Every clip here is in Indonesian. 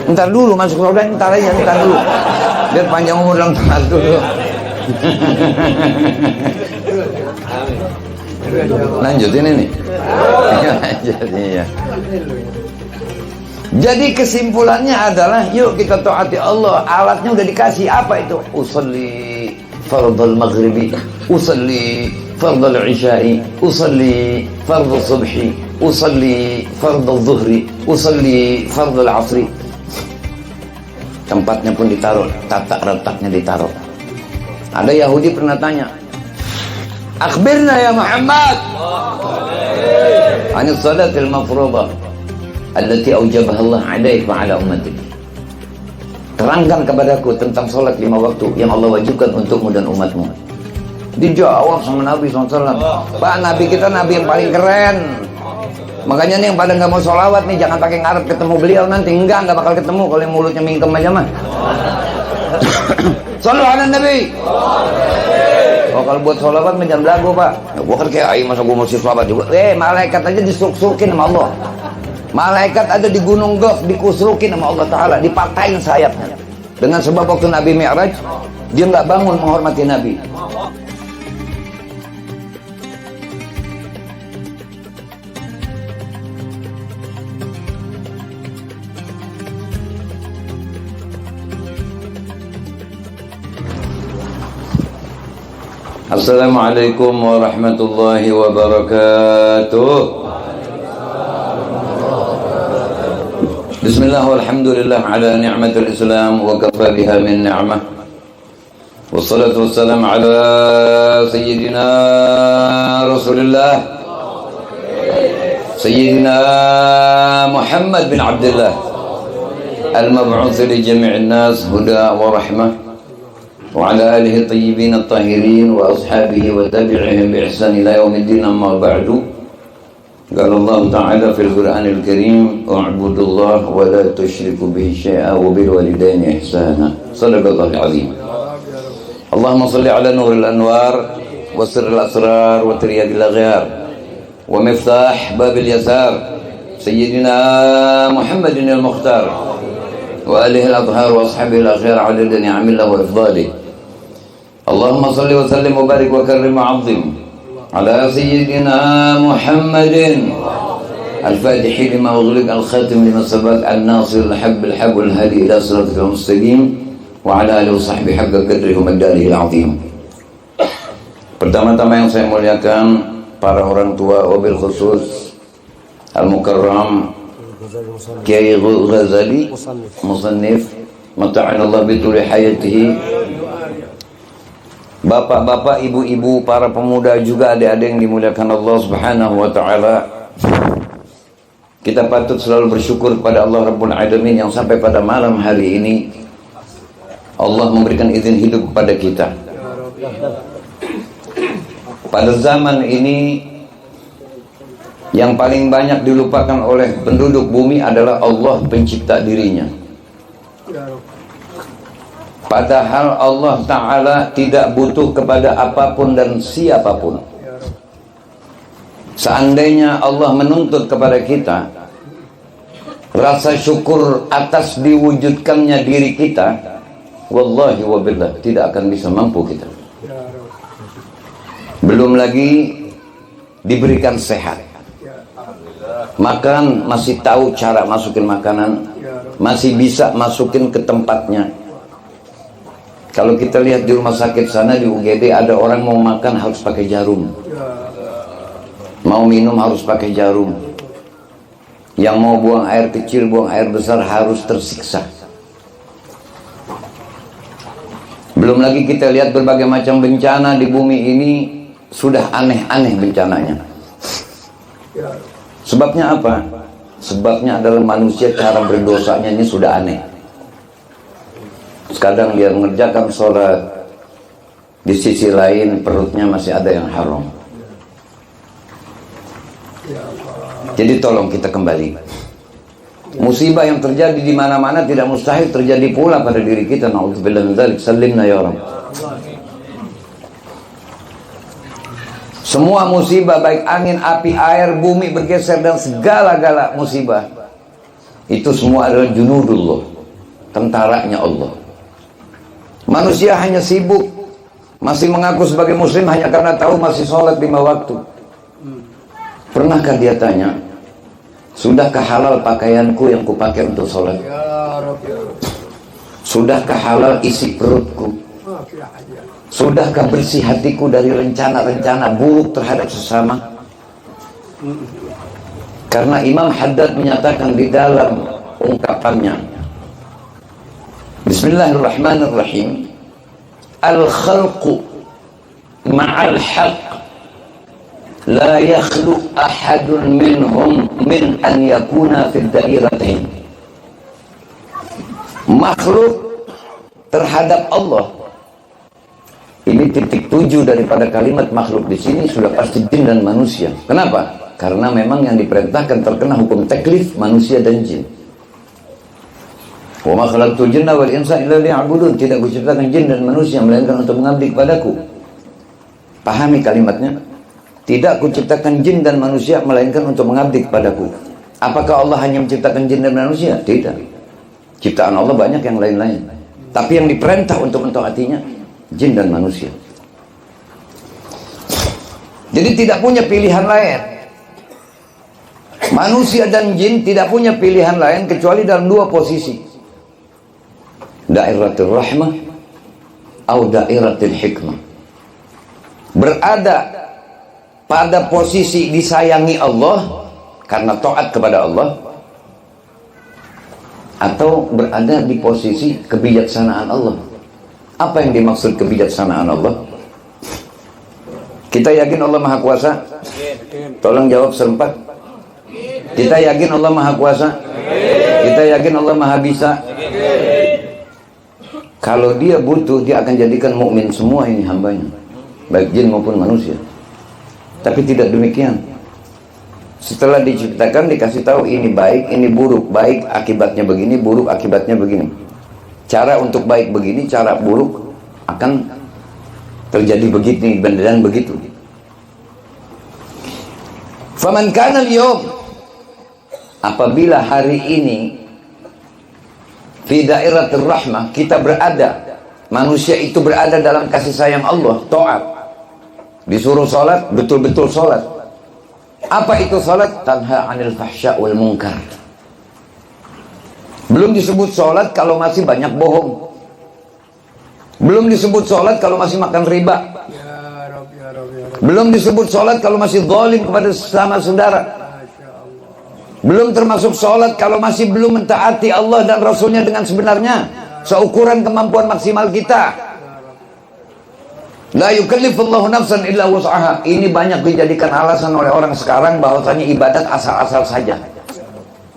Ntar dulu masuk surga, ntar aja, ntar dulu. Biar panjang umur dan ntar dulu. Lanjutin ini. Lanjutin ya. Jadi kesimpulannya adalah, yuk kita taati Allah. Alatnya udah dikasih. Apa itu? Usalli fardal maghribi, usalli fardal isya'i, usalli fardal subhi, usalli fardal zuhri, usalli fardal asri. Tempatnya pun ditaruh, tata letaknya ditaruh. Ada Yahudi pernah tanya, akhbirna ya Muhammad anil salatil mafruḍah allati aujabaha Allah 'alaik wa 'ala ummatik. Terangkan kepadaku tentang salat 5 waktu yang Allah wajibkan untukmu dan umatmu. Dijawab sama Nabi SAW, Pak, Nabi kita Nabi yang paling keren. Makanya nih yang pada nggak mau sholawat nih, jangan pakai ngarep ketemu beliau nanti. Nggak bakal ketemu kalau yang mulutnya mingkem aja mah. Shollu ala Nabi. Oh, kalau buat sholawat jangan belagu, Pak. Ya, gua kan kayak aing, masa gua mesti sholawat juga. Malaikat aja disuruk-surukin sama Allah. Malaikat ada di gunung Gof, dikusrukin sama Allah Ta'ala, dipatahin sayapnya. Dengan sebab waktu Nabi Mi'raj, dia nggak bangun menghormati Nabi. Assalamualaikum warahmatullahi wabarakatuh. Bismillah walhamdulillah ala ni'matul Islam wa kafa biha min ni'mah. Wassalatu wassalamu ala sayyidina Rasulillah Sayyidina Muhammad bin Abdullah al-mab'uts li jami'in nas huda wa rahmah. وعلى آله الطيبين الطاهرين وأصحابه وتابعهم بإحسان إلى يوم الدين. أما بعد، قال الله تعالى في القرآن الكريم اعبدوا الله ولا تشركوا به شيئا وبالوالدين إحسانا. صدق الله العظيم. اللهم صل على نور الأنوار وسر الأسرار وترياق الأغيار ومفتاح باب اليسار سيدنا محمد المختار وآله الأطهار وأصحابه الأخيار عدد نعم الله وإفضاله. اللهم صل وسلم وبارك وكرم وعظم على سيدنا محمد الفاتح لما أغلق الخاتم لما سبق الناصر الحق بالحق والهادي إلى صراطك المستقيم وعلى آله وصحبه حق قدره ومقداره العظيم. Pertama-tama yang saya muliakan para orang tua, wabil khusus Al-Mukarram Kiai Ghazali Musannif mata'anallah bituli hayatihi, bapak-bapak, ibu-ibu, para pemuda, juga adik-adik yang dimuliakan Allah Subhanahu wa ta'ala. Kita patut selalu bersyukur kepada Allah Rabbul Alamin yang sampai pada malam hari ini Allah memberikan izin hidup kepada kita. Pada zaman ini yang paling banyak dilupakan oleh penduduk bumi adalah Allah pencipta dirinya. Padahal Allah Ta'ala tidak butuh kepada apapun dan siapapun. Seandainya Allah menuntut kepada kita rasa syukur atas diwujudkannya diri kita, wallahi wabillah tidak akan bisa mampu kita. Belum lagi diberikan sehat, makan masih tahu cara masukin makanan, masih bisa masukin ke tempatnya. Kalau kita lihat di rumah sakit sana di UGD, ada orang mau makan harus pakai jarum, mau minum harus pakai jarum, yang mau buang air kecil, buang air besar harus tersiksa. Belum lagi kita lihat berbagai macam bencana di bumi ini, sudah aneh-aneh bencananya. Sebabnya apa? Sebabnya adalah manusia cara berdosanya ini sudah aneh. Kadang dia mengerjakan sholat, di sisi lain perutnya masih ada yang haram. Jadi tolong kita kembali. Musibah yang terjadi di mana-mana tidak mustahil terjadi pula pada diri kita. Na'udzubillah min dzalik. Salimna ya Rabb. Semua musibah, baik angin, api, air, bumi bergeser dan segala-gala musibah, itu semua adalah junudullah, tentaranya Allah. Manusia hanya sibuk, masih mengaku sebagai muslim hanya karena tahu masih sholat 5 waktu. Pernahkah dia tanya, sudahkah halal pakaianku yang kupakai untuk sholat? Sudahkah halal isi perutku? Sudahkah bersih hatiku dari rencana-rencana buruk terhadap sesama? Karena Imam Haddad menyatakan di dalam ungkapannya, Bismillahirrahmanirrahim, Al-khalqu ma'al haqq la yakhlu ahadun minhum min an yakuna fid dairatain. Makhluk terhadap Allah, ini titik tujuh daripada kalimat makhluk di sini sudah pasti jin dan manusia. Kenapa? Karena memang yang diperintahkan terkena hukum taklif manusia dan jin. Wa ma khalaqtul jinna wal insa illa liya'budun. Tidak kuciptakan jin dan manusia melainkan untuk mengabdi kepadaku. Pahami kalimatnya. Tidak kuciptakan jin dan manusia melainkan untuk mengabdi kepadaku. Apakah Allah hanya menciptakan jin dan manusia? Tidak. Ciptaan Allah banyak yang lain-lain. Tapi yang diperintah untuk mentaatinya jin dan manusia. Jadi tidak punya pilihan lain. Manusia dan jin tidak punya pilihan lain kecuali dalam dua posisi. Dairatul rahmah atau dairatul hikmah. Berada pada posisi disayangi Allah karena taat kepada Allah, atau berada di posisi kebijaksanaan Allah. Apa yang dimaksud kebijaksanaan Allah? Kita yakin Allah Maha Kuasa? Tolong jawab serempat. Kita yakin Allah Maha Kuasa? Kita yakin Allah Maha Bisa? Kalau dia butuh, dia akan jadikan mukmin semua ini hambanya, baik jin maupun manusia. Tapi tidak demikian. Setelah diciptakan dikasih tahu ini baik, ini buruk. Baik akibatnya begini, buruk akibatnya begini. Cara untuk baik begini, cara buruk akan terjadi begini dan begitu. Faman kana al-yawm, apabila hari ini fi dairatir rahmah, kita berada, manusia itu berada dalam kasih sayang Allah, taat. Disuruh sholat, betul-betul sholat. Apa itu sholat? Tanha anil fahsya wal munkar. Belum disebut sholat kalau masih banyak bohong. Belum disebut sholat kalau masih makan riba. Belum disebut sholat kalau masih zalim kepada sesama saudara. Belum termasuk sholat kalau masih belum mentaati Allah dan Rasulnya dengan sebenarnya, seukuran kemampuan maksimal kita. La yukallifullahu nafsan illa wus'aha. Ini banyak dijadikan alasan oleh orang sekarang bahwasanya ibadat asal-asal saja.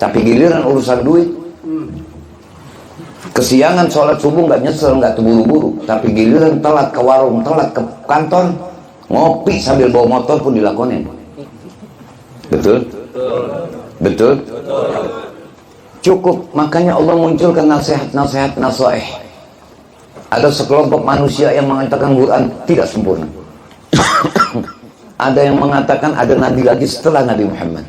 Tapi giliran urusan duit, kesiangan sholat subuh nggak nyesel, nggak terburu-buru. Tapi giliran telat ke warung, telat ke kantor, ngopi sambil bawa motor pun dilakonin. Betul? Betul? Cukup. Makanya Allah munculkan nasihat-nasihat nasaih. Ada sekelompok manusia yang mengatakan Quran tidak sempurna. Ada yang mengatakan ada nabi lagi setelah Nabi Muhammad.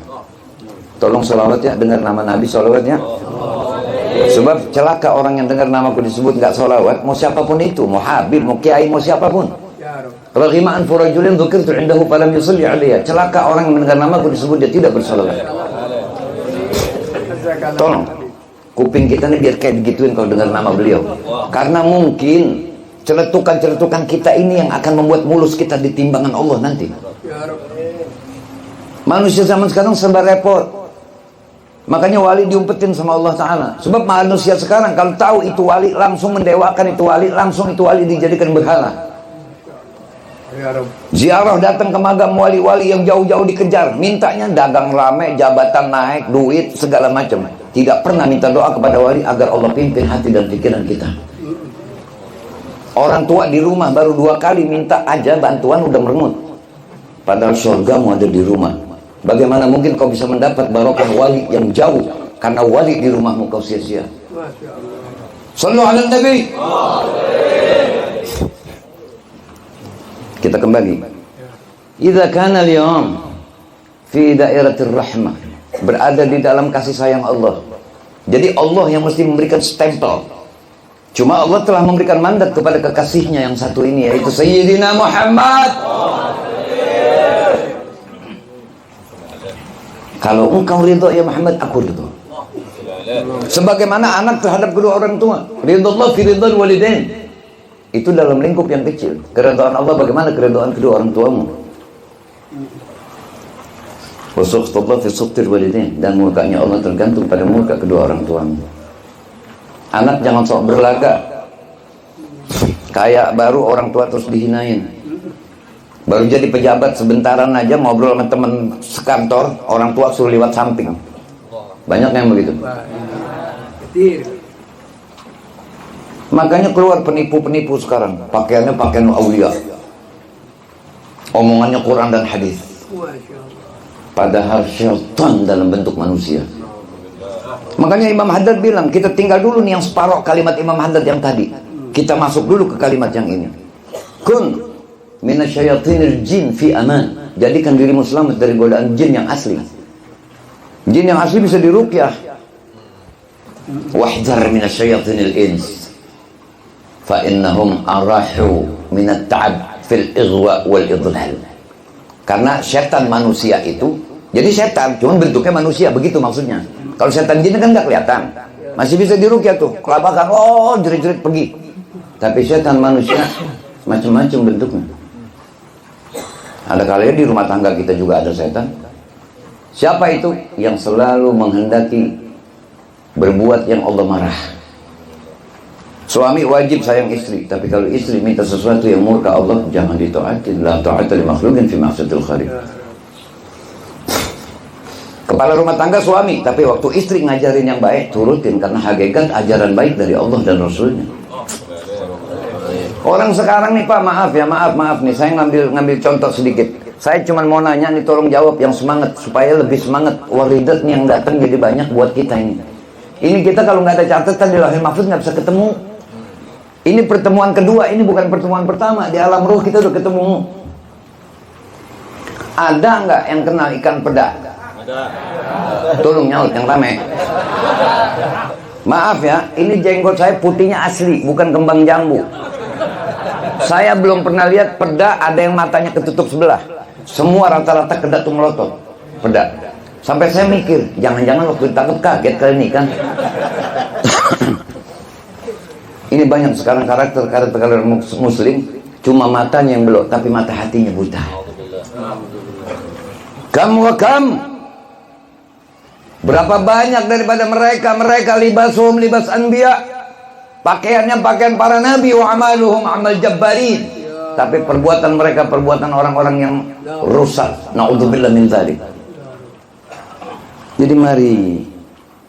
Tolong sholawat ya, dengar nama Nabi sholawatnya. Sebab celaka orang yang dengar namaku disebut nggak sholawat, mau siapapun itu, mau Habib, mau Kiai, mau siapapun. Raghima'an furajulin dzukirtu indahu falam yusalli alaiya. Celaka orang yang mendengar namaku disebut dia tidak bersolawat. Tolong, kuping kita ini biar kayak digituin kalau dengar nama beliau. Karena mungkin celetukan-celetukan kita ini yang akan membuat mulus kita di timbangan Allah nanti. Manusia zaman sekarang serba repot. Makanya wali diumpetin sama Allah Ta'ala. Sebab manusia sekarang kalau tahu itu wali, langsung mendewakan itu wali, langsung itu wali dijadikan berhala. Ziarah datang ke makam wali-wali yang jauh-jauh dikejar, mintanya dagang rame, jabatan naik, duit, segala macam. Tidak pernah minta doa kepada wali agar Allah pimpin hati dan pikiran kita. Orang tua di rumah baru 2 kali minta aja bantuan udah merengut. Padahal surgamu ada di rumah. Bagaimana mungkin kau bisa mendapat barokah wali yang jauh karena wali di rumahmu kau sia-sia. Sallu ala Nabi. Kita kembali. Idza kana al-yawm fi dairatir rahmah, berada di dalam kasih sayang Allah. Jadi Allah yang mesti memberikan stempel. Cuma Allah telah memberikan mandat kepada kekasihnya yang satu ini, yaitu Sayyidina Muhammad. Kalau engkau ridho ya Muhammad, aku ridho. Sebagaimana anak terhadap kedua orang tua, ridho fi ridhal walidain. Itu dalam lingkup yang kecil. Keridhaan Allah bagaimana keridhaan kedua orang tuamu. Wa sukhtullah fi sukhtil walidain, dan murkanya Allah tergantung pada murka kedua orang tuamu. Anak jangan sok berlaga. Kayak baru orang tua terus dihinain. Baru jadi pejabat sebentaran aja ngobrol sama teman sekantor, orang tua suruh lewat samping. Banyak yang begitu. Makanya keluar penipu-penipu sekarang. Pakaiannya pakaian aulia. Omongannya Quran dan hadis. Padahal syaitan dalam bentuk manusia. Makanya Imam Haddad bilang, kita tinggal dulu nih yang separuh kalimat Imam Haddad yang tadi. Kita masuk dulu ke kalimat yang ini. Kun minasyayatinir jin fi aman. Jadikan dirimu selamat dari godaan jin yang asli. Jin yang asli bisa diruqyah. Wahdhar minasyayatinil ins fa innahum arahu minat ta'ab fil ighwa wal idlal. Karena setan manusia itu, jadi setan cuma bentuknya manusia, begitu maksudnya. Kalau setan jin kan nggak kelihatan, masih bisa diruqyah tuh, kelabakan, oh jerit-jerit pergi. Tapi setan manusia macam-macam bentuknya. Ada kalanya di rumah tangga kita juga ada setan. Siapa itu? Yang selalu menghendaki berbuat yang Allah marah. Suami wajib sayang istri, tapi kalau istri minta sesuatu yang murka Allah, jangan ditaatin. La ta'ata li makhluqin fi ma'siyatil khaliq. Kepala rumah tangga suami, tapi waktu istri ngajarin yang baik, turutin, karena hakikat ajaran baik dari Allah dan Rasulnya. Orang sekarang nih Pak, maaf nih, saya ngambil contoh sedikit. Saya cuma mau nanya nih, tolong jawab yang semangat, supaya lebih semangat. Waridat nih yang datang jadi banyak buat kita ini. Ini kita kalau nggak ada catatan di Lauhul Mahfuz nggak bisa ketemu. Ini pertemuan kedua, ini bukan pertemuan pertama. Di alam ruh kita udah ketemu. Ada nggak yang kenal ikan peda? Ada. Tolong nyaut yang rame. Maaf ya, ini jenggot saya putihnya asli, bukan kembang jambu. Saya belum pernah lihat peda ada yang matanya ketutup sebelah. Semua rata-rata kedak tuh melotot. Peda. Sampai saya mikir, jangan-jangan waktu ditangkap kaget kali ini kan. Ini banyak sekarang karakter muslim, cuma matanya yang belok, tapi mata hatinya buta. Berapa banyak daripada mereka libasum libas anbiya. Pakaiannya pakaian para nabi, wa amaluhum amal jabbarin. Tapi perbuatan mereka perbuatan orang-orang yang rusak. Na'udzubillah min dzalik. Jadi mari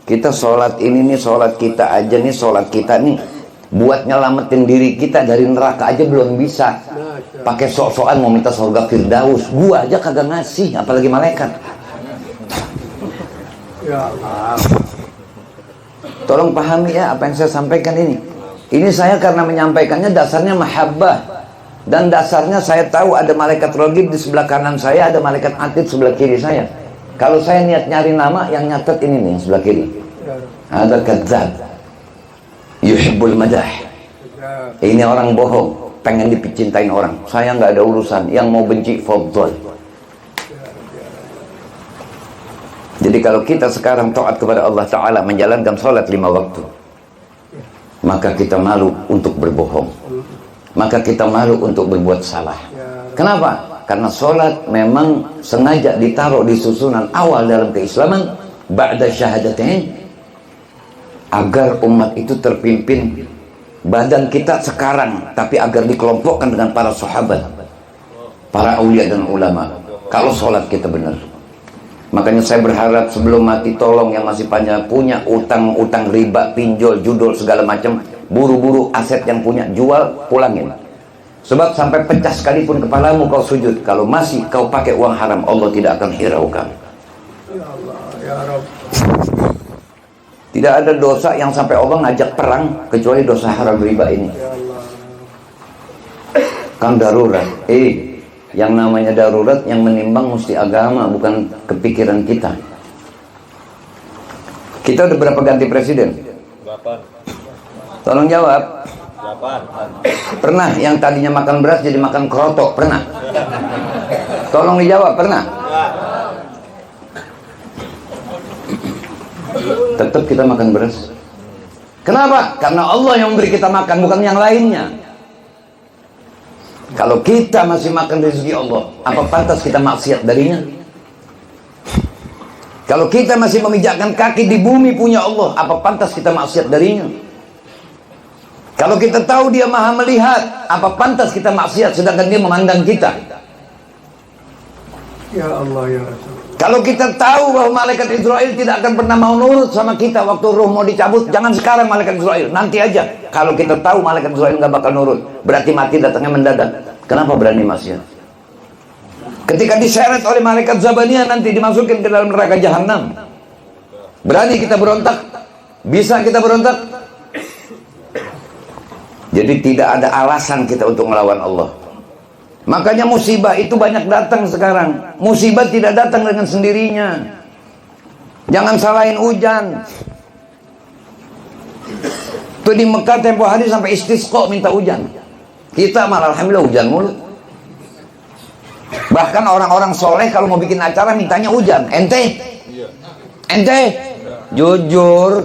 kita sholat ini nih, sholat kita aja nih, sholat kita nih buat nyelamatin diri kita dari neraka aja belum bisa. Pakai sok-sokan mau minta surga Firdaus, gua aja kagak ngasih, apalagi malaikat. Ya Allah. Tolong pahami ya apa yang saya sampaikan ini. Ini saya karena menyampaikannya dasarnya mahabbah. Dan dasarnya saya tahu ada malaikat raqib di sebelah kanan saya, ada malaikat atid sebelah kiri saya. Kalau saya niat nyari nama, yang nyatet ini nih, yang sebelah kiri. Ada kadzab. Yuhibbul madah. Ini orang bohong, pengen dicintain orang. Saya nggak ada urusan, yang mau benci fadhol. Jadi kalau kita sekarang taat kepada Allah Ta'ala, menjalankan sholat 5 waktu, maka kita malu untuk berbohong, maka kita malu untuk berbuat salah. Kenapa? Karena sholat memang sengaja ditaruh di susunan awal dalam keislaman, ba'da syahadatain, agar umat itu terpimpin badan kita sekarang, tapi agar dikelompokkan dengan para sahabat, para aulia dan ulama. Kalau sholat kita benar. Makanya saya berharap sebelum mati, tolong yang masih punya utang riba, pinjol, judul segala macam, buru-buru aset yang punya jual, pulangin. Sebab sampai pecah sekalipun kepalamu kau sujud, kalau masih kau pakai uang haram, Allah tidak akan hiraukan. Ya Allah, ya Rabb. Tidak ada dosa yang sampai Allah ngajak perang kecuali dosa haram riba ini. Ya Allah. Kan darurat. Yang namanya darurat yang menimbang mesti agama, bukan kepikiran kita. Kita udah berapa ganti presiden? 8. Tolong jawab. Pernah yang tadinya makan beras jadi makan kerotok? Pernah? Tolong dijawab, pernah? Tetap kita makan beras. Kenapa? Karena Allah yang memberi kita makan, bukan yang lainnya. Kalau kita masih makan rezeki Allah, apa pantas kita maksiat darinya? Kalau kita masih memijakkan kaki di bumi punya Allah, apa pantas kita maksiat darinya? Kalau kita tahu dia maha melihat, apa pantas kita maksiat sedangkan dia memandang kita? Ya Allah ya Rasul. Kalau kita tahu bahwa malaikat Israel tidak akan pernah mau nurut sama kita waktu ruh mau dicabut, jangan sekarang malaikat Israel, nanti aja. Kalau kita tahu malaikat Israel nggak bakal nurut, berarti mati datangnya mendadak. Kenapa berani maksiat? Ketika diseret oleh malaikat Zabaniyah nanti dimasukin ke dalam neraka jahanam, berani kita berontak? Bisa kita berontak? Jadi tidak ada alasan kita untuk melawan Allah. Makanya musibah itu banyak datang sekarang. Musibah tidak datang dengan sendirinya. Jangan salahin hujan. Tuh di Mekah tempo hari sampai istisqa minta hujan. Kita malah alhamdulillah hujan mulu. Bahkan orang-orang soleh kalau mau bikin acara mintanya hujan. Ente? Jujur.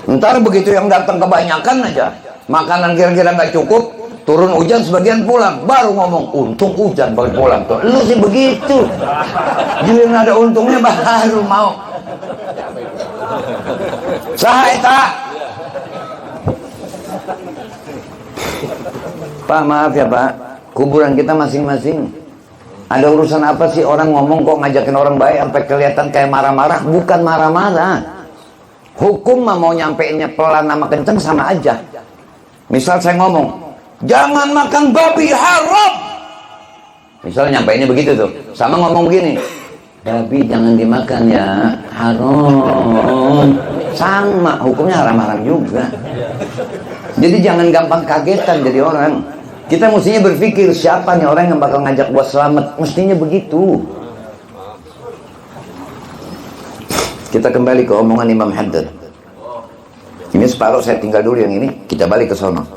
Ntar begitu yang datang kebanyakan aja, makanan kira-kira nggak cukup, turun hujan sebagian pulang, baru ngomong untung hujan baru pulang. Tuh lu sih begitu, giliran ada untungnya baru mau. Sahaita. Pak maaf ya Pak, kuburan kita masing-masing. Ada urusan apa sih orang ngomong kok ngajakin orang baik sampai kelihatan kayak marah-marah? Bukan marah-marah. Hukum mah mau nyampeinnya pelan sama kenceng sama aja. Misal saya ngomong, jangan makan babi haram. Misal nyampeinnya begitu tuh. Sama ngomong begini, babi jangan dimakan ya, haram. Sama, hukumnya haram-haram juga. Jadi jangan gampang kagetan jadi orang. Kita mestinya berpikir siapa nih orang yang bakal ngajak buat selamat. Mestinya begitu. Kita kembali ke omongan Imam Haddad. Ini separuh saya tinggal dulu yang ini, kita balik ke sono.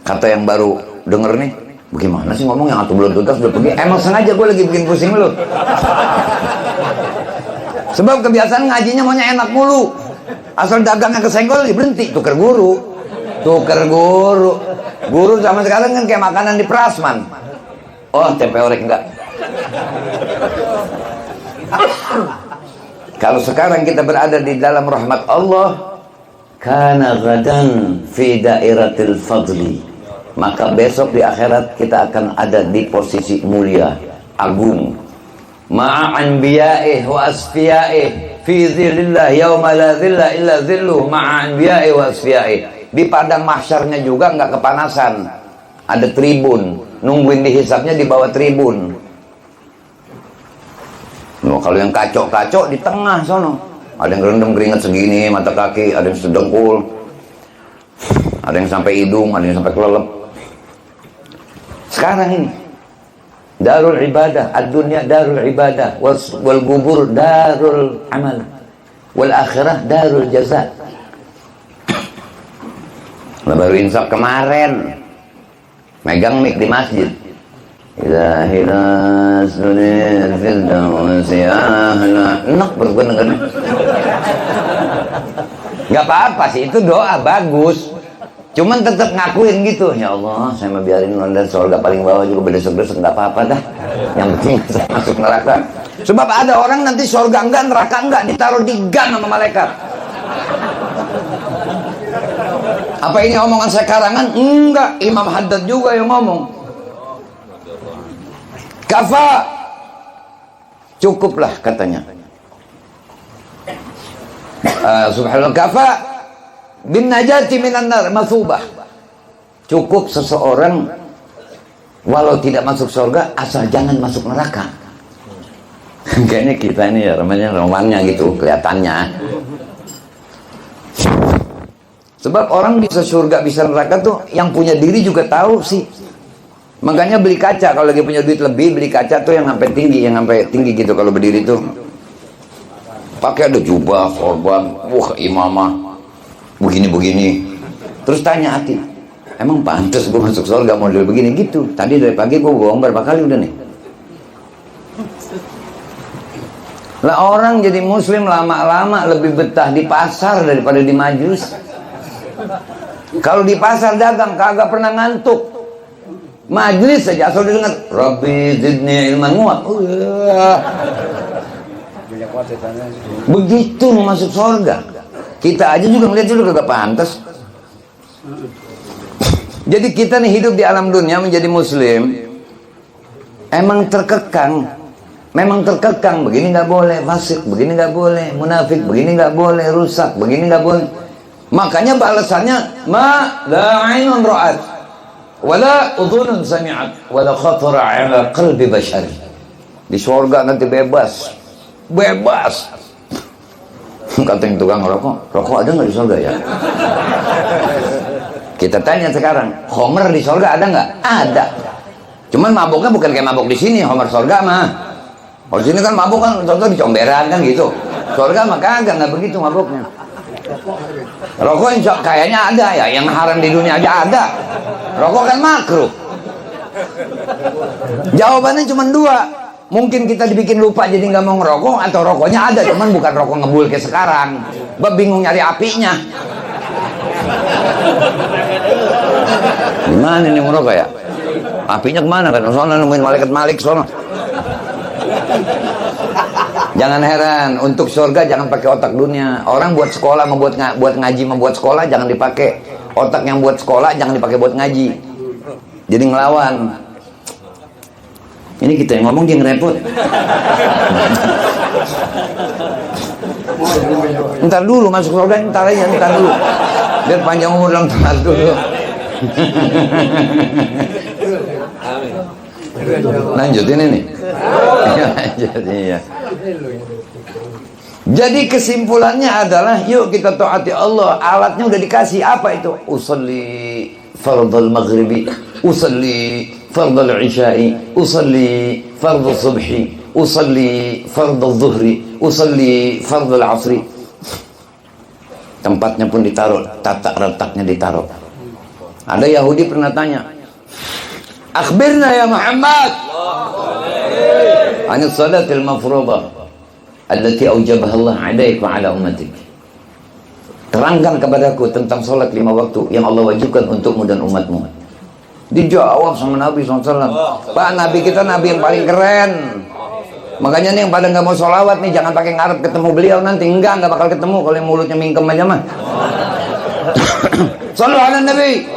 Kata yang baru denger nih, bagaimana sih ngomong yang atau belum tuntas udah pergi? Emang sengaja gue lagi bikin pusing lu. Sebab kebiasaan ngajinya maunya enak mulu. Asal dagangnya kesenggol berhenti, tuker guru. Guru sama sekarang kan kayak makanan di Prasman. Oh, tempe orek enggak. Kalau sekarang kita berada di dalam rahmat Allah, kana ghadan fi dairatil fadli, maka besok di akhirat kita akan ada di posisi mulia, agung. Ma'a anbiya'ih wa asfiya'ih fi dhillillah yawma la dhilla illa dhilluh ma'a anbiya'ih wa asfiya'ih. Di padang mahsyarnya juga nggak kepanasan, ada tribun, nungguin dihisapnya di bawah tribun. Loh, kalau yang kacok-kacok di tengah sono, ada yang rendam keringat segini mata kaki, ada yang sedengkul, ada yang sampai hidung, ada yang sampai kelelep. Sekarang ini darul ibadah, ad-dunya darul ibadah, wal kubur darul amal, wal akhirah darul jaza. Baru insaf kemarin megang mic di masjid. Ilahilas dunia firdausi ahla. Enak berbuat dengan. Gak apa-apa sih, itu doa bagus. Cuman tetap ngakuin gitu. Ya Allah, saya mau biarin dan surga paling bawah juga berdesek-desek, gak apa-apa dah. Yang penting saya masuk neraka. Sebab ada orang nanti surga enggak, neraka enggak, ditaruh di gang sama malaikat. Apa ini omongan saya karangan? Enggak, Imam Haddad juga yang ngomong. Kafa, cukuplah katanya. Subhanallah, kafa bin najati minan nar mathubah. Cukup seseorang walau tidak masuk surga asal jangan masuk neraka. Kayaknya kita ini ya romannya gitu kelihatannya. Sebab orang bisa surga bisa neraka tuh yang punya diri juga tahu sih. Makanya beli kaca, kalau lagi punya duit lebih beli kaca tuh yang sampai tinggi gitu kalau berdiri tuh. Pakai ada jubah, korban, imamah. begini-begini. Terus tanya hati, emang pantas gue masuk surga model begini gitu? Tadi dari pagi gue bohong berapa kali udah nih. Lah orang jadi muslim lama-lama lebih betah di pasar daripada di majlis. Kalau di pasar dagang kagak pernah ngantuk. Majlis saja asal dengar Rabbi zidni ilman muat. Begitu masuk surga. Kita aja juga ngeliat juga kagak pantas. Jadi kita nih hidup di alam dunia menjadi muslim emang terkekang. Memang terkekang, begini nggak boleh, fasik, begini nggak boleh, munafik, begini nggak boleh, rusak, begini nggak boleh. Makanya balasannya ma la ainun ra'at wala udhunun sami'at wala khatara ala qalbi bashari. Di surga nanti bebas. Kata yang tukang rokok ada nggak di surga ya? Kita tanya sekarang, homer di surga ada nggak? Ada. Cuman mabuknya bukan kayak mabuk di sini, homer surga mah. Kalau sini kan mabuk kan surga dicomberan kan gitu. Surga mah kagak, nggak begitu mabuknya. Rokok kayaknya ada ya, yang haram di dunia aja ada. Rokok kan makruh. Jawabannya cuma dua. Mungkin kita dibikin lupa jadi nggak mau ngerokok, atau rokoknya ada cuman bukan rokok ngebul kayak sekarang. Bingung nyari apinya. Gimana nih ngerokok ya? Apinya kemana kan? Soalnya nemuin malaikat Malik soalnya. Jangan heran, untuk surga jangan pakai otak dunia. Orang buat sekolah, buat ngaji, membuat sekolah jangan dipakai. Otak yang buat sekolah jangan dipakai buat ngaji. Jadi ngelawan. Ini kita yang ngomong dia ngerepot. Ntar dulu masuk surga, ntar dulu. Biar panjang umur dong, ntar dulu. Lanjutin ini. Iya. Jadi kesimpulannya adalah yuk kita taati Allah. Alatnya udah dikasih. Apa itu? Usalli fardal maghribi, usalli fardal isya'i, usalli fardal subhi, usalli fardal zuhri, usalli fardal asri. Tempatnya pun ditaruh, tata letaknya ditaruh. Ada Yahudi pernah tanya, akhbirna ya Muhammad an salatil mafruḍah allati awjabaha Allah 'alaik wa 'ala ummatik. Terangkan kepadaku tentang salat 5 waktu yang Allah wajibkan untukmu dan umatmu. Dijawab sama Nabi SAW. Pak, Nabi kita Nabi yang paling keren. Makanya nih yang pada nggak mau sholawat nih jangan pakai ngarep ketemu beliau nanti. Nggak bakal ketemu kalau yang mulutnya mingkem aja mah. Shallu ala Nabi.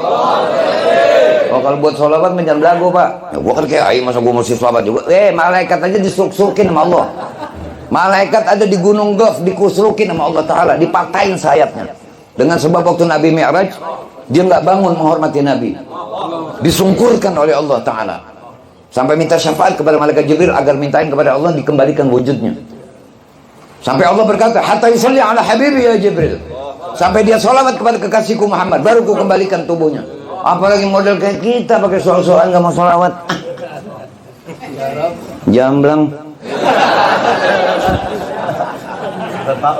Oh, kalau buat sholawat jangan belagu Pak. Ya, gua kan kayak ayo masa gua mesti sholawat juga. Malaikat aja disuruk-surukin sama Allah. Malaikat ada di gunung Gof dikusrukin sama Allah Ta'ala, dipatahin sayapnya. Dengan sebab waktu Nabi Mi'raj dia nggak bangun menghormati Nabi, disungkurkan oleh Allah Ta'ala sampai minta syafaat kepada malaikat Jibril agar mintain kepada Allah dikembalikan wujudnya. Sampai Allah berkata hatta yusalli ala habibi ya Jibril, sampai dia sholawat kepada kekasihku Muhammad baru ku kembalikan tubuhnya. Apalagi model kayak kita pakai soal-soal nggak mau sholawat. Jamblang.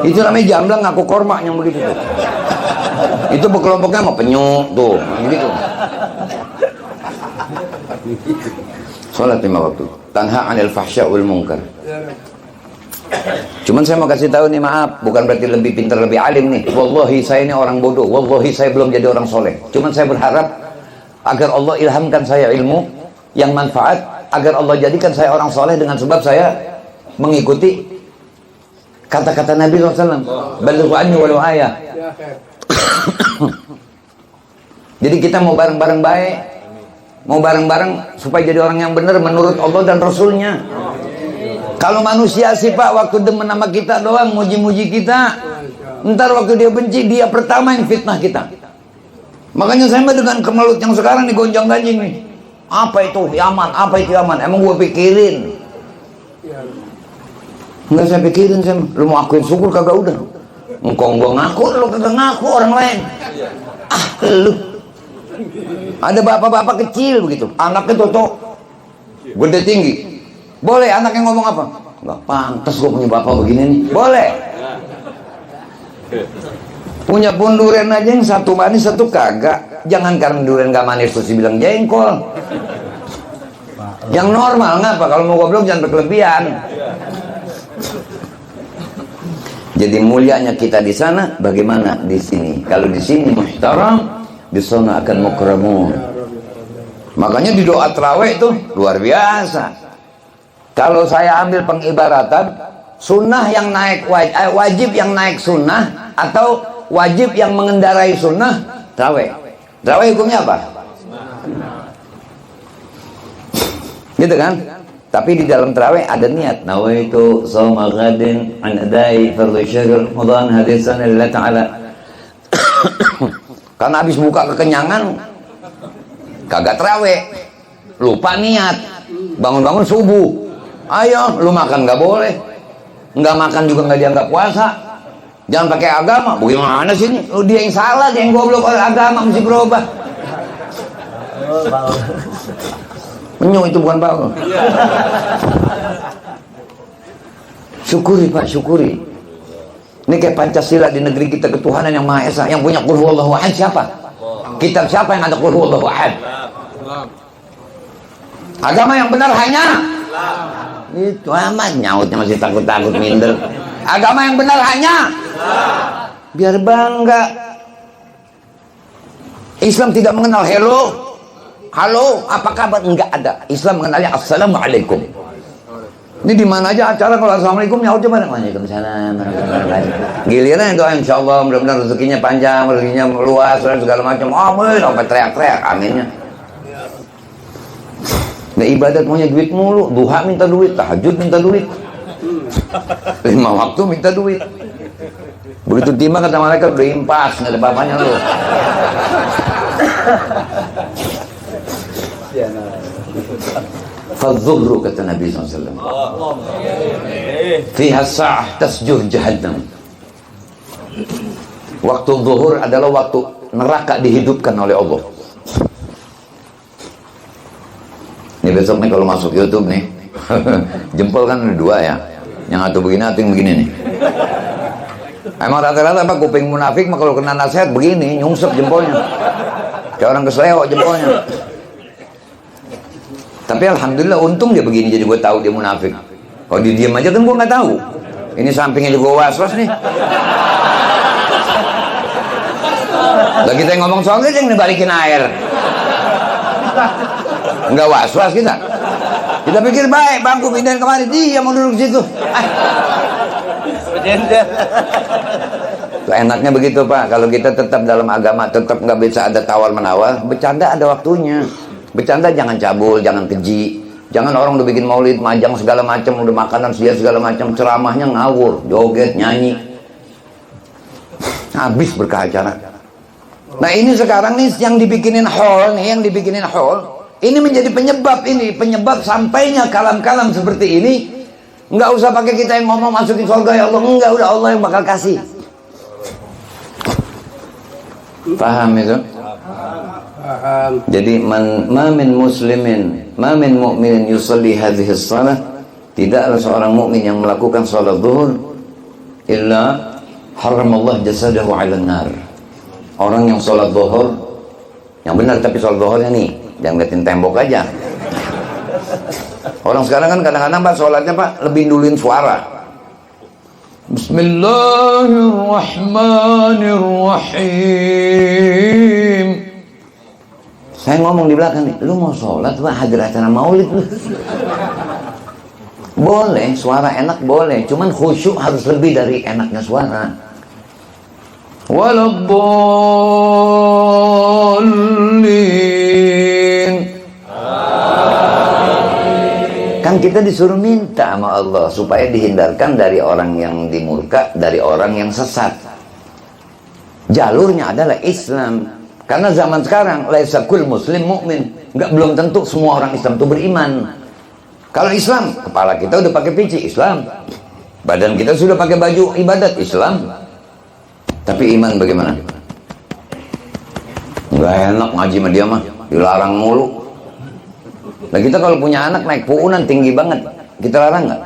Itu namanya jamblang ngaku korma yang begitu tuh. Itu berkelompoknya sama penyu tuh, gitu. Salat 5 waktu. Tanha 'anil fahsya wal munkar. Cuman saya mau kasih tahu nih, maaf, bukan berarti lebih pintar, lebih alim nih. Wallahi saya ini orang bodoh. Wallahi saya belum jadi orang soleh. Cuman saya berharap agar Allah ilhamkan saya ilmu yang manfaat, agar Allah jadikan saya orang soleh dengan sebab saya mengikuti kata-kata Nabi SAW. Balighu anni walau ayah. Jadi kita mau bareng-bareng baik, mau bareng-bareng supaya jadi orang yang benar menurut Allah dan Rasulnya. Kalau manusia sih Pak, waktu demen nama kita doang, muji-muji kita, ntar waktu dia benci, dia pertama yang fitnah kita. Makanya saya dengan kemelut yang sekarang digonjang-ganjing nih. Apa itu Yaman? Apa itu Yaman? Emang gue pikirin? Enggak saya pikirin, saya. Lu mau akuin syukur kagak udah. Engkau gua ngaku, lu kagak ngaku orang lain. Ah, lu. Ada bapak-bapak kecil begitu, anaknya toto, gede tinggi. Boleh anaknya ngomong apa? Enggak pantas gua punya bapak begini nih. Boleh. Punya pohon durian aja yang satu manis satu kagak. Jangan karena durian gak manis terus dibilang jengkol. Yang normal ngapa? Kalau mau goblok jangan berkelebihan. Jadi mulianya kita di sana, bagaimana di sini? Kalau di sini muhtaram, di sana akan mukramun. Makanya di doa tarawih itu luar biasa. Kalau saya ambil pengibaratan, sunnah yang naik wajib yang naik sunnah atau wajib yang mengendarai sunnah, tarawih. Tarawih hukumnya apa? Gitu kan? Tapi di dalam tarawih ada niat. Nawaitu shauma ghadin an adai fardhu syahr Ramadan hadhihi sana lillahi ta'ala. Karena habis buka kekenyangan kagak tarawih. Lupa niat. Bangun-bangun subuh. Ayo, lu makan nggak boleh. Nggak makan juga nggak dianggap puasa. Jangan pakai agama. Bagaimana sih ini? Lu dia yang salah, dia yang goblok, oleh agama mesti berubah. Penyu itu bukan bau. Syukuri Pak, syukuri. Ini kayak Pancasila di negeri kita, ketuhanan yang Maha Esa. Yang punya Qul huwallahu ahad siapa? Kitab siapa yang ada Qul huwallahu ahad? Agama yang benar hanya itu amat, nyautnya masih takut-takut minder. Agama yang benar hanya biar bangga. Islam tidak mengenal hello, halo, apa kabar? Enggak ada. Islam mengenalnya assalamualaikum. Ini di mana aja acara kalau assalamualaikum nyaut coba. Waalaikumsalam. Giliran itu insyaallah mudah-mudahan rezekinya panjang, rezekinya luas, segala macam. Amin, sampai teriak-teriak aminnya. Nah, ibadat maunya duit mulu, duha minta duit, tahajud minta duit, 5 waktu minta duit. Begitu timbang kata malaikat udah impas, nggak ada apa-apanya lu. Fadzuhru kata Nabi SAW, fiha sa'ah tasjur jahannam. Waktu zuhur adalah waktu neraka dihidupkan oleh Allah. Ini besok nih kalau masuk YouTube nih, jempol kan ada 2 ya, yang satu begini, satu yang begini nih. Emang rata-rata apa kuping munafik mah kalau kena nasihat begini, nyungsep jempolnya, kayak orang kesleo jempolnya. Tapi alhamdulillah untung dia begini jadi gue tahu dia munafik. Kalau dia diam aja kan gue nggak tahu. Ini sampingnya juga was-was nih. Lah kita yang ngomong soal yang dibalikin air. Nggak was-was kita. Kita pikir baik, bangku pindahin kemari, dia mau duduk di situ. Tuh enaknya begitu Pak. Kalau kita tetap dalam agama, tetap nggak bisa ada tawar menawar. Bercanda ada waktunya. Bercanda jangan cabul, jangan keji. Jangan orang udah bikin maulid, majang segala macam, udah makanan sia segala macam, ceramahnya ngawur, joget, nyanyi. Habis berkah acara. Nah ini sekarang nih yang dibikinin hall nih, yang dibikinin hall. Ini menjadi penyebab sampainya kalam-kalam seperti ini. Nggak usah pakai kita yang ngomong masukin surga ya Allah, enggak, udah Allah yang bakal kasih. Paham itu? Jadi ma min muslimin, ma min mu'minin yusalli hadhihi shalah, tidaklah seorang mukmin yang melakukan salat zuhur illa haramallah jasadahu 'alan nar. Orang yang salat zuhur yang benar, tapi salat zuhurnya nih jangan liatin tembok aja. Orang sekarang kan kadang-kadang Pak sholatnya Pak lebih duluin suara. Bismillahirrahmanirrahim. Saya ngomong di belakang nih, lu mau sholat Pak, hadir acara maulid lu. Boleh, suara enak boleh, cuman khusyuk harus lebih dari enaknya suara. Waladdallin. Kan kita disuruh minta sama Allah supaya dihindarkan dari orang yang dimurka, dari orang yang sesat. Jalurnya adalah Islam. Karena zaman sekarang laisa kul muslim mukmin, belum tentu semua orang Islam itu beriman. Kalau Islam, kepala kita udah pakai peci Islam, badan kita sudah pakai baju ibadat Islam, tapi iman bagaimana? Nggak enak ngaji sama dia mah, dilarang mulu. Nah kita kalau punya anak naik puunan tinggi banget, kita larang nggak?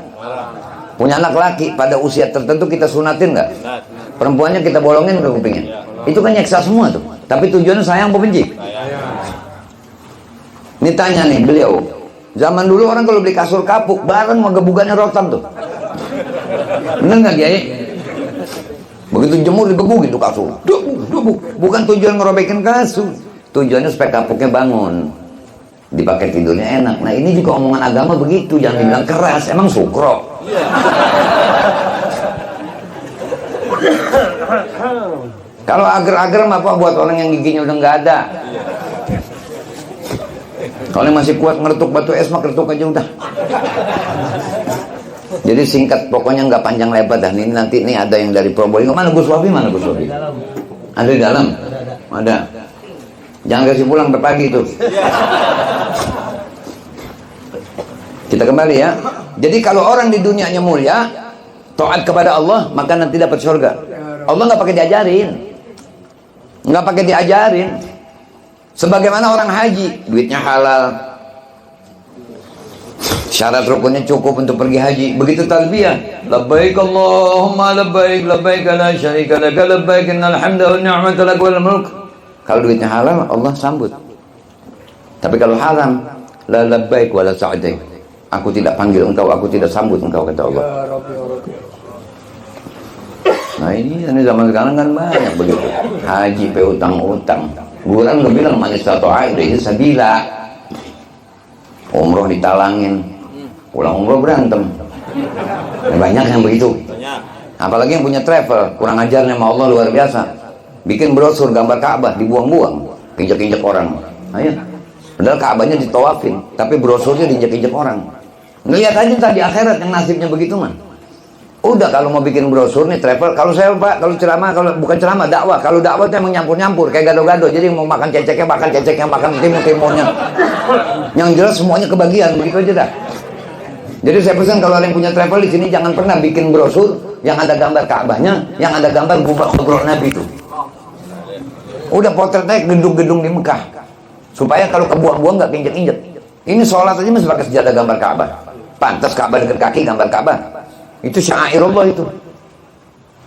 Punya anak laki pada usia tertentu kita sunatin nggak? Perempuannya kita bolongin ke kupingnya. Itu kan nyeksa semua tuh. Tapi tujuannya sayang apa benci? Ini tanya nih beliau. Zaman dulu orang kalau beli kasur kapuk bareng sama gebukannya rotan tuh. Bener nggak Kiai? Begitu jemur digebugin tuh kasur. Bukan tujuan ngerobekin kasur. Tujuannya supaya kapuknya bangun. Dipakai tidurnya enak. Nah ini juga omongan agama begitu. Jangan dibilang keras. Emang sukro. Kalau agar-agar apa buat orang yang giginya udah nggak ada. Kalau yang masih kuat ngeretuk batu es mah keretuk aja udah. Jadi singkat pokoknya nggak panjang lebar dah. Ini nanti nih ada yang dari Probolinggo. Mana Gus Wabi? Mana Gus Wabi? Ada di dalam. Ada. Jangan kasih pulang pagi itu. Kita kembali ya. Jadi kalau orang di dunianya mulia, taat kepada Allah, maka nanti dapat surga. Allah nggak pakai diajarin. Nggak pakai diajarin. Sebagaimana orang haji, duitnya halal, syarat rukunnya cukup untuk pergi haji. Begitu talbiyah, labbaik Allahumma labbaik, labbaik la syarika lak, labbaik innal hamda wan ni'mata lak wal mulk. Kalau duitnya halal, Allah sambut. Tapi kalau haram, la labbaik wa la sa'daik. Aku tidak panggil engkau, aku tidak sambut engkau, kata Allah. Nah ini zaman sekarang kan banyak begitu. Haji pe utang-utang. Quran udah bilang manis atau air itu sabila. Umroh ditalangin, pulang umroh berantem. Banyak yang begitu. Apalagi yang punya travel, kurang ajarnya sama Allah luar biasa. Bikin brosur gambar Ka'bah dibuang-buang, injek-injek orang. Ayo. Padahal Ka'bahnya ditawafin, tapi brosurnya diinjek-injek orang. Ngelihat aja tadi akhirat yang nasibnya begitu mah. Udah kalau mau bikin brosur nih travel, kalau saya Pak, kalau ceramah, kalau bukan ceramah dakwah, kalau dakwah itu emang nyampur-nyampur kayak gado-gado. Jadi mau makan ceceknya, makan timur-timurnya. Yang jelas semuanya kebagian, begitu aja dah. Jadi saya pesan kalau ada yang punya travel di sini jangan pernah bikin brosur yang ada gambar Ka'bahnya, yang ada gambar kubur Nabi itu. Udah potretnya gedung-gedung di Mekah. Supaya kalau kebuang-buang nggak keinjek-injek. Ini sholat aja masih pakai sejadah gambar Ka'bah. Pantas Ka'bah dekat kaki gambar Ka'bah. Itu syairullah itu.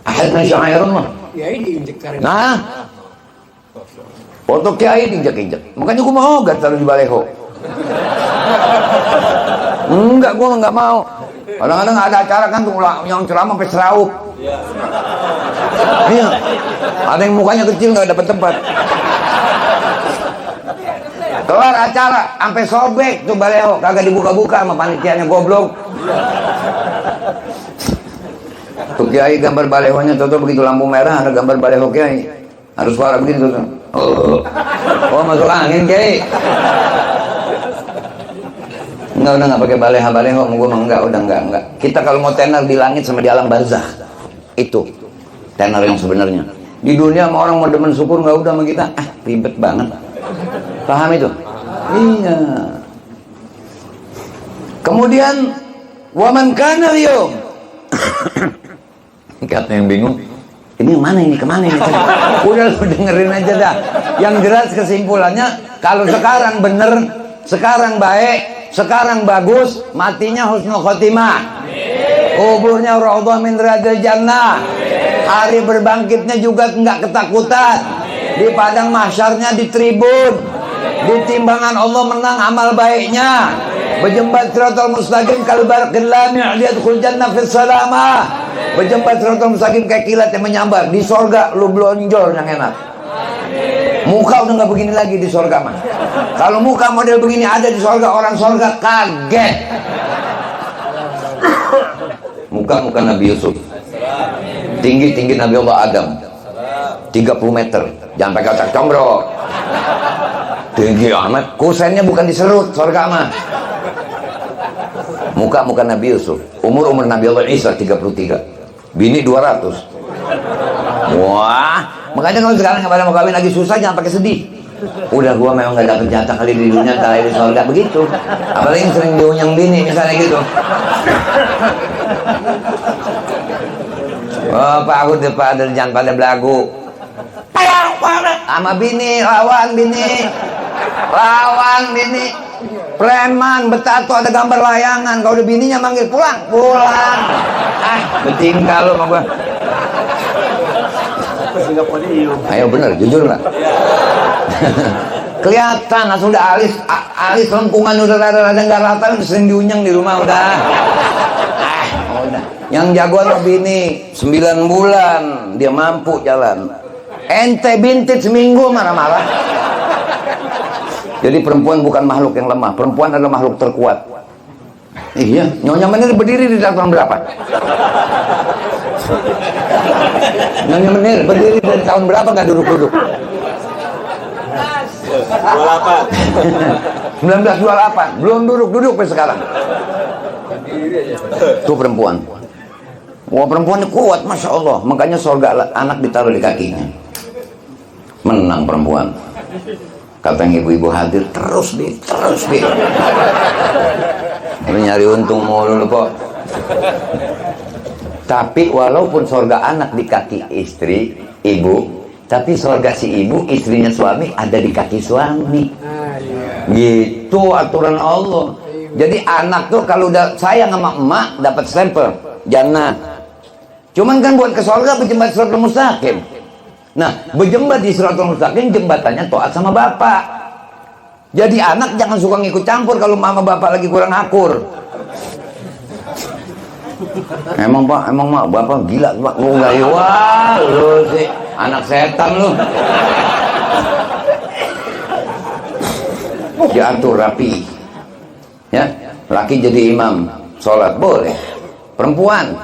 Akhirnya syairullah. Kiai diinjek karena. Nah, foto kiai diinjek-injek. Makanya gue mau gak taruh di baleho. Enggak, gue nggak mau. Kadang-kadang ada acara kan tuh yang ceramah sampai seraup. Iya. Ada yang mukanya kecil nggak dapat tempat. Kelar acara sampai sobek tuh baleho, kagak dibuka-buka sama panitianya goblok. Tuh kiai gambar balehonya tuh begitu lampu merah ada gambar baleho kiai. Harus suara begini tuh. Oh masuk angin kiai. Enggak pakai baleho, gue mah enggak. Kita kalau mau tenar di langit sama di alam barzah. Itu tenar yang sebenarnya. Di dunia sama orang mau demen syukur nggak udah sama kita. Ribet banget. Paham itu? Iya. Kemudian waman kana yom. Kata yang bingung, ini mana ini kemana ini? Udah lu dengerin aja dah. Yang jelas kesimpulannya, kalau sekarang bener, sekarang baik, sekarang bagus, matinya husnul khotimah. Kuburnya raudhah min riyadil jannah. Hari berbangkitnya juga enggak ketakutan. Di padang mahsyarnya di tribun. Di timbangan Allah menang amal baiknya. Berjembat siratal mustaqim kal barqil lami' liyadkhul jannah fis salamah. Berjembat siratal mustaqim kayak kilat yang menyambar di sorga, lu blonjol yang enak. Muka udah nggak begini lagi di sorga mah. Kalau muka model begini ada di sorga, orang sorga kaget. Muka Nabi Yusuf, tinggi Nabi Allah Adam, 30 meter, jangan pakai otak combro. Tinggi amat, kusennya bukan diserut sorga mah. Muka Nabi Yusuf, umur Nabi Allah Isa 33. Bini 200. Wah, makanya kalau sekarang yang pada mau kawin lagi susah jangan pakai sedih. Udah gua memang gak dapet jatah kali di dunia, kali di surga begitu. Apalagi yang sering diunyang bini misalnya gitu. Oh, Pak aku depan jangan pada belagu. Sama bini, lawan bini. Preman, betato ada gambar layangan. Kalau udah bininya manggil pulang. Bertingkah lu sama gua. Ayo bener, jujur nggak? Kelihatan, langsung udah alis lengkungan udah rada-rada nggak rata, udah sering diunyeng di rumah udah. Udah. Yang jagoan lo bini 9 bulan dia mampu jalan. Ente bintit seminggu marah-marah. Jadi perempuan bukan makhluk yang lemah, perempuan adalah makhluk terkuat. Iya, Nyonya Menir berdiri di tahun berapa? Nyonya Menir berdiri dari tahun berapa nggak duduk-duduk? 28. 1928, belum duduk-duduk sampai sekarang. Itu perempuan. Wah, perempuannya kuat, masya Allah. Makanya surga anak ditaruh di kakinya. Menang perempuan. Kata yang ibu-ibu hadir, terus deh. Lu nyari untung mulu lu kok. Tapi walaupun surga anak di kaki istri, ibu, tapi surga si ibu, istrinya suami ada di kaki suami. Gitu aturan Allah. Jadi anak tuh kalau udah sayang sama emak dapat stempel jannah. Cuman kan buat ke surga berjembat siratal mustaqim. Nah, berjembat di siratal mustaqim jembatannya taat sama bapak. Jadi anak jangan suka ngikut campur kalau mama bapak lagi kurang akur. Emang pak, emang mak, bapak gila pak, lu nggak wah, lu sih anak setan lu. Diatur rapi, ya. Laki jadi imam, sholat boleh. Perempuan,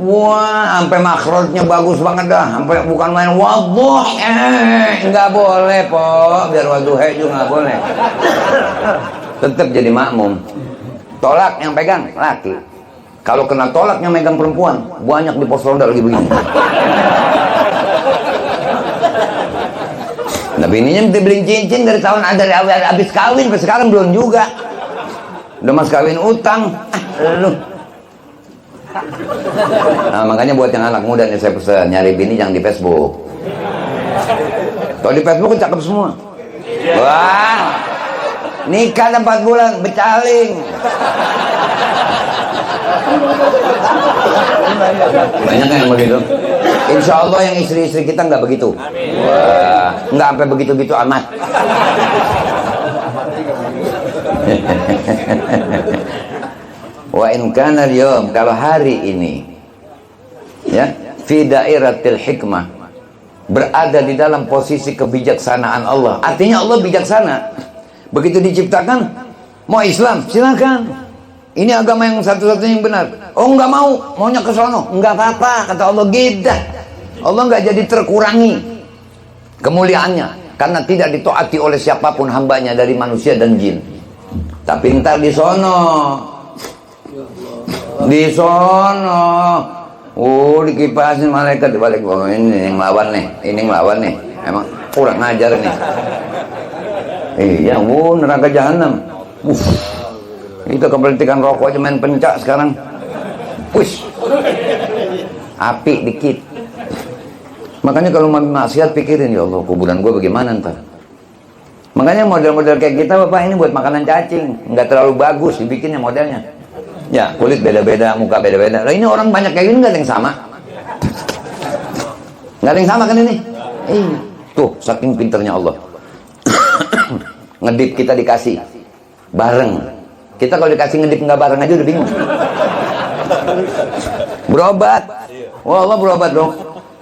wah, sampai makhrajnya bagus banget dah, sampai bukan main waduh, nggak boleh po, biar waduh juga nggak boleh. Tetap jadi makmum. Tolak yang pegang laki. Kalau kena tolak yang megang perempuan, banyak di pos ronda lagi begini. Nah, bininya dibeliin cincin dari tahun dari habis kawin sampai sekarang belum juga. Udah mas kawin utang. Lu. Nah, makanya buat yang anak muda nih saya pesan, nyari bini jangan di Facebook. Kalau di Facebook kan cakep semua. Wah, nikah 4 bulan becaling. Banyak yang begitu. Insya Allah yang istri-istri kita nggak begitu. Wah, nggak sampai begitu-begitu amat. Wa in kana al-yawm, kalau hari ini ya fi dairatil hikmah, berada di dalam posisi kebijaksanaan Allah. Artinya Allah bijaksana. Begitu diciptakan, mau Islam silakan. Ini agama yang satu-satunya yang benar. Oh nggak mau, maunya ke sono. Nggak apa-apa, kata Allah. Gidah. Allah nggak jadi terkurangi kemuliaannya karena tidak ditaati oleh siapapun hambanya dari manusia dan jin. Tapi ntar di sono, dikipasin malaikat di balik. Oh, ini yang lawan nih, Emang kurang ajar nih. Iya, neraka jahanam. Itu keberhentikan rokok aja main pencak sekarang. Push. Api dikit. Makanya kalau mau maksiat pikirin, ya Allah, kuburan gue bagaimana ntar. Makanya model-model kayak kita bapak ini buat makanan cacing, nggak terlalu bagus dibikinnya modelnya. Ya kulit beda-beda, muka beda-beda. Lah ini orang banyak kayak gini nggak ada yang sama. Nggak ada yang sama kan ini? Tuh saking pinternya Allah. Ngedip kita dikasih bareng. Kita kalau dikasih ngedip nggak bareng aja udah bingung. Berobat. Wah Allah berobat dong.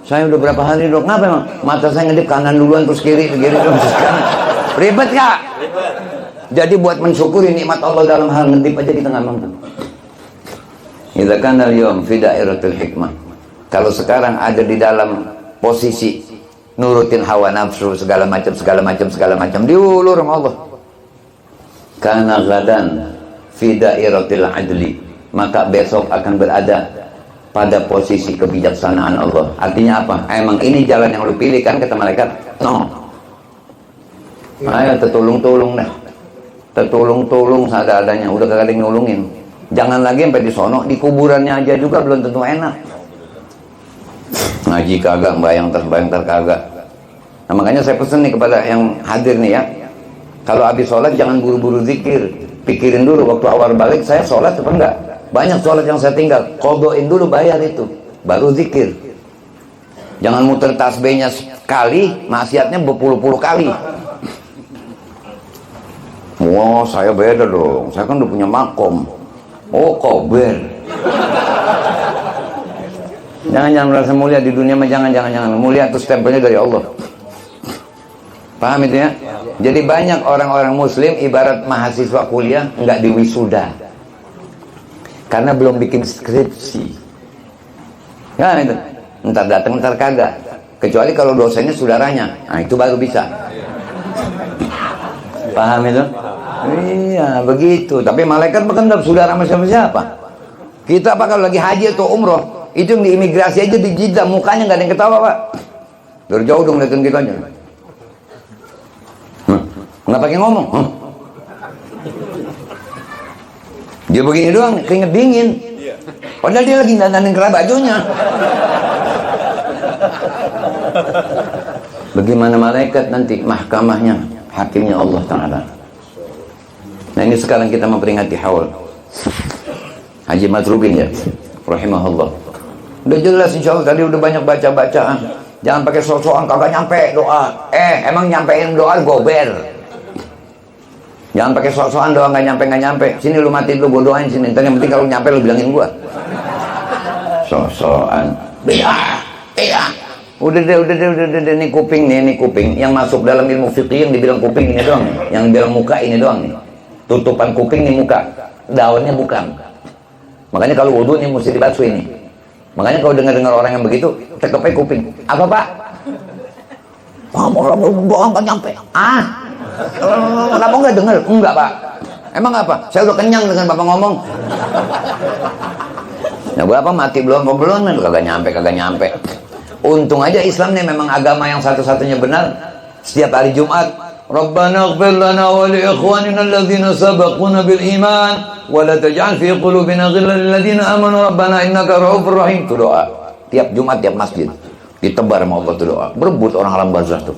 Saya udah berapa hari dok. Ngapa emang? Mata saya ngedip kanan duluan terus kiri terus kanan. Ribet kak. Jadi buat mensyukuri nikmat Allah dalam hal ngedip aja kita nggak mampu. Idza kana al-yawm fi dairatil hikmah. Kalau sekarang ada di dalam posisi nurutin hawa nafsu segala macam diulur sama Allah. Kana gadan fi dairatil adli, maka besok akan berada pada posisi kebijaksanaan Allah. Artinya apa? Emang ini jalan yang lu pilih kan, kata malaikat? No. Ayo tertulung-tulung dah. Tertulung-tulung seadanya, udah kagak ada yang nulungin. Jangan lagi sampai di sono, di kuburannya aja juga belum tentu enak. Ngaji kagak, bayang ter kagak. Nah, makanya saya pesen nih kepada yang hadir nih ya. Kalau habis sholat jangan buru-buru zikir. Pikirin dulu waktu awal balik saya sholat apa enggak. Banyak sholat yang saya tinggal, qodoin dulu, bayar itu, baru zikir. Jangan muter tasbihnya sekali, maksiatnya berpuluh-puluh kali. Wah, saya beda dong. Saya kan udah punya makom. Oh, kober. Jangan merasa mulia di dunia mah, jangan. Mulia itu stempelnya dari Allah. Paham itu ya? Jadi banyak orang-orang muslim ibarat mahasiswa kuliah nggak diwisuda. Karena belum bikin skripsi. Kan itu. Ntar datang, ntar kagak. Kecuali kalau dosennya saudaranya. Nah, itu baru bisa. Paham itu? Iya, begitu. Tapi malaikat bukan saudara sama siapa. Kita apa kalau lagi haji atau umroh, itu yang di imigrasi aja di Jeddah, mukanya nggak ada yang ketawa, Pak. Dari jauh dong liatin kita aja. Nggak pakai ngomong. Dia begini doang, keringet dingin. Padahal dia lagi dandanin kerah bajunya. Bagaimana malaikat nanti mahkamahnya, hakimnya Allah Ta'ala. Nah ini sekarang kita memperingati haul Haji Matrubin ya, rahimahullah. Udah jelas insya Allah, tadi udah banyak baca-bacaan. Jangan pakai sok-sokan kagak nyampe doa. Emang nyampein doa gober. Jangan pakai sok-sokan doa nggak nyampe. Sini lu mati lu, gua doain sini. Ntar yang penting kalau nyampe lu bilangin gua. Sok-sokan. Beda. Udah deh, ini kuping yang masuk dalam ilmu fikih yang dibilang kuping ini doang, yang bilang muka ini doang nih. Tutupan kuping nih muka, daunnya bukan. Makanya kalau wudu nih mesti dibasuh ini. Makanya kalau dengar orang yang begitu, tekepnya kuping. Apa Pak? Orang doang nggak nyampe. Kamu nggak dengar? Enggak Pak. Emang apa? Saya udah kenyang dengan Bapak ngomong. Nah Bapak mati belum kagak nyampe. Untung aja Islam nih memang agama yang satu-satunya benar. Setiap hari Jumat, Rabbana ighfir lana wa li ikhwanina alladhina sabaquna bil iman wa la taj'al fi qulubina ghillan lil ladzina amanu rabbana innaka ra'ufur rahim. Itu doa. Tiap Jumat tiap masjid ditebar sama Allah itu doa. Berebut orang alam barzakh tuh.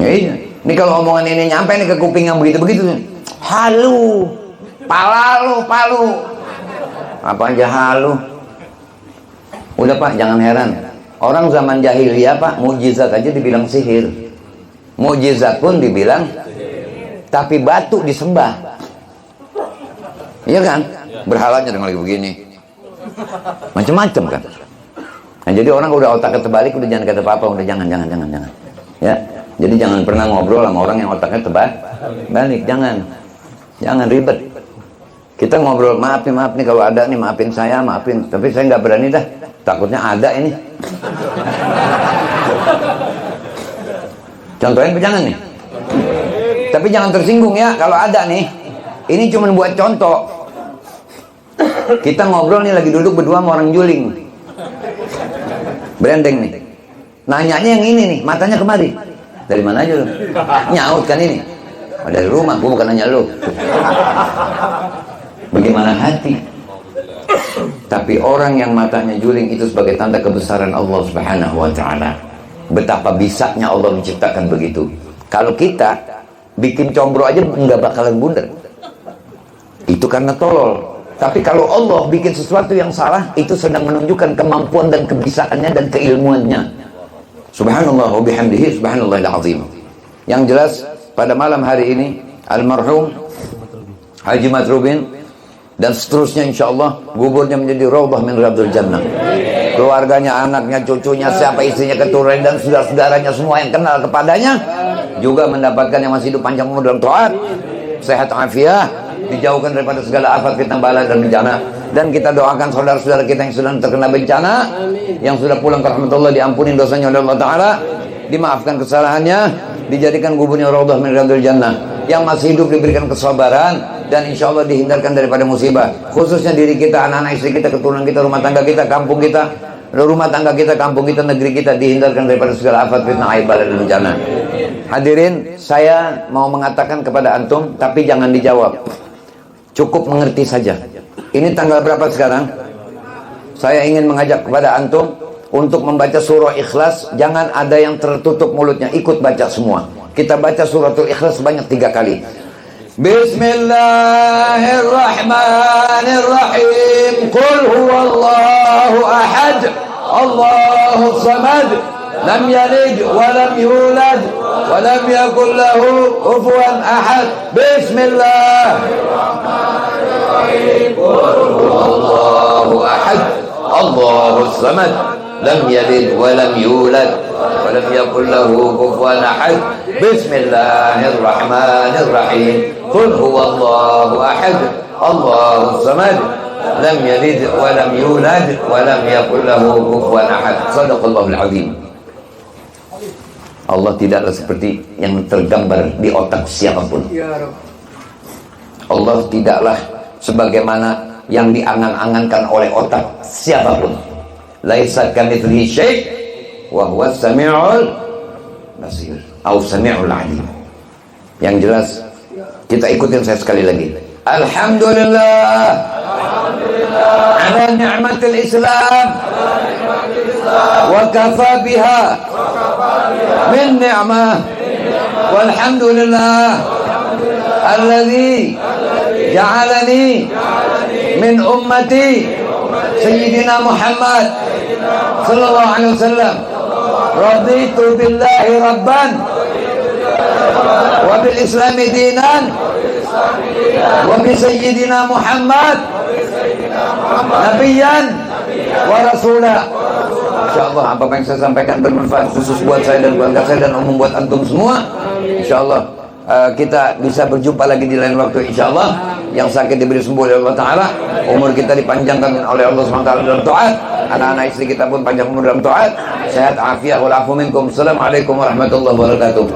Ya, iya. Ini kalau omongan ini nyampe nih ke kuping yang begitu-begitu. Halu. Palu. Apa aja halu. Udah Pak, jangan heran. Orang zaman jahiliyah Pak, mukjizat aja dibilang sihir. Mukjizat pun dibilang sihir. Tapi batu disembah. Iya kan? Berhalanya dengan lagi begini. Macam-macam kan. Nah, jadi orang udah otaknya terbalik, udah jangan kata apa-apa, udah jangan. Ya. Jadi jangan pernah ngobrol sama orang yang otaknya terbalik. Jangan ribet. Kita ngobrol, maaf nih kalau ada nih, maafin saya, maafin. Tapi saya nggak berani dah. Takutnya ada ini. Contohin jangan nih. Tapi jangan tersinggung ya kalau ada nih. Ini cuma buat contoh. Kita ngobrol nih lagi duduk berdua sama orang juling. Branding nih. Nanyanya yang ini nih, matanya kemari. Dari mana aja lu? Nyaut kan ini. Dari rumah, gua bukan nanya lu. Bagaimana hati? Tapi orang yang matanya juling itu sebagai tanda kebesaran Allah Subhanahu wa Ta'ala. Betapa bisanya Allah menciptakan begitu. Kalau kita bikin combro aja nggak bakalan bundar. Itu karena tolol. Tapi kalau Allah bikin sesuatu yang salah, itu sedang menunjukkan kemampuan dan kebisaannya dan keilmuannya. Subhanallah wa bihamdihi subhanallahil azim. Yang jelas pada malam hari ini almarhum Haji Matrubin dan seterusnya insyaallah kuburnya menjadi raudhah min riyadhil jannah. Keluarganya, anaknya, cucunya, siapa istrinya, keturunan dan saudara-saudaranya semua yang kenal kepadanya juga mendapatkan yang masih hidup panjang umur dalam taat, sehat afiah, dijauhkan daripada segala afat, fitnah, bala dan bencana. Dan kita doakan saudara-saudara kita yang sedang terkena bencana, yang sudah pulang ke rahmatullah, diampuni dosanya oleh Allah Ta'ala, dimaafkan kesalahannya, dijadikan kuburnya raudhah min riyadhil jannah. Yang masih hidup diberikan kesabaran dan insya Allah dihindarkan daripada musibah, khususnya diri kita, anak-anak, istri kita, keturunan kita, rumah tangga kita, kampung kita, negeri kita dihindarkan daripada segala afat, fitnah, aib, bala dan bencana. Hadirin, saya mau mengatakan kepada antum, tapi jangan dijawab, cukup mengerti saja. Ini tanggal berapa sekarang? Saya ingin mengajak kepada antum untuk membaca surah Ikhlas. Jangan ada yang tertutup mulutnya, ikut baca semua. Kita baca suratul Ikhlas sebanyak 3 kali. Bismillahirrahmanirrahim. Qul huwallahu ahad, الله الصمد لم يلد ولم يولد ولم يكن له كفوا أحد. بسم الله الله أحد الله الصمد لم يلد ولم يولد ولم يكن له كفوا أحد. بسم الله الرحمن الرحيم. قل هو الله أحد الله الصمد لم يلد ولم يولد ولم يكن له كفوا أحد. Shadaqallahul azim. Allah tidaklah seperti yang tergambar di otak siapapun. Allah tidaklah sebagaimana yang diangan-angankan oleh otak siapapun. Laisa kamitslihi syai' wa huwas samiul basir atau samiul alim. Yang jelas kita ikutin saya sekali lagi. Alhamdulillah ala ni'matil Islam wa kafa biha min ni'mah walhamdulillah alladzi ja'alani min ummati sayyidina Muhammad sallallahu alaihi wasallam. Raditu billahi rabban wa bil islami dinan wa bi sayyidina Muhammad nabiyan wa rasula. Insyaallah apa yang saya sampaikan bermanfaat khusus buat saya dan keluarga saya dan umum buat antum semua. Insyaallah kita bisa berjumpa lagi di lain waktu insyaallah. Yang sakit diberi sembuh oleh Allah Ta'ala, umur kita dipanjangkan oleh Allah SWT dalam taat, anak-anak istri kita pun panjang umur dalam taat, sehat afiat wal afu minkum. Assalamualaikum warahmatullahi wabarakatuh.